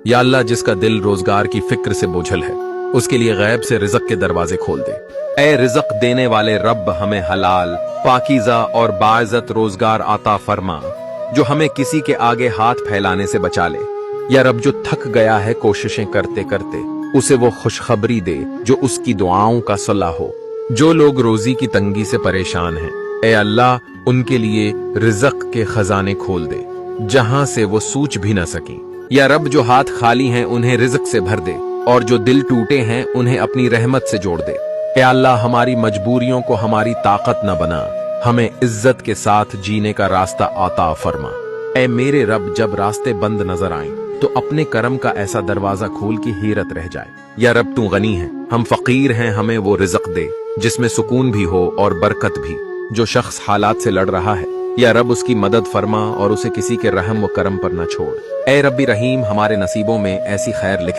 या अल्लाह जिसका दिल रोजगार की फिक्र से बोझल है उसके लिए गैब से रिज़्क़ के दरवाजे खोल दे। ए रिज़्क़ देने वाले रब हमें हलाल, पाकीज़ा और बाइज़्ज़त रोजगार आता फरमा जो हमें किसी के आगे हाथ फैलाने से बचा ले। या रब जो थक गया है कोशिशें करते करते उसे वो खुशखबरी दे जो उसकी दुआओं का सलाह हो। जो लोग रोजी की तंगी से परेशान हैं, ए अल्लाह उनके लिए रिज़्क़ के खजाने खोल दे जहां से वो सूझ भी न सकें। या रब जो हाथ खाली हैं उन्हें रिज़्क़ से भर दे और जो दिल टूटे हैं उन्हें अपनी रहमत से जोड़ दे। ए अल्लाह हमारी मजबूरियों को हमारी ताकत न बना, हमें इज्जत के साथ जीने का रास्ता आता फरमा। ए मेरे रब जब रास्ते बंद नजर आएं तो अपने करम का ऐसा दरवाजा खोल की हैरत रह जाए। या रब तू गनी है, हम फकीर हैं, हमें वो रिज़्क़ दे जिसमें सुकून भी हो और बरकत भी। जो शख्स हालात से लड़ रहा है या रब उसकी मदद फरमा और उसे किसी के रहम व करम पर न छोड़। ए रब्बी रहीम हमारे नसीबों में ऐसी खैर लिख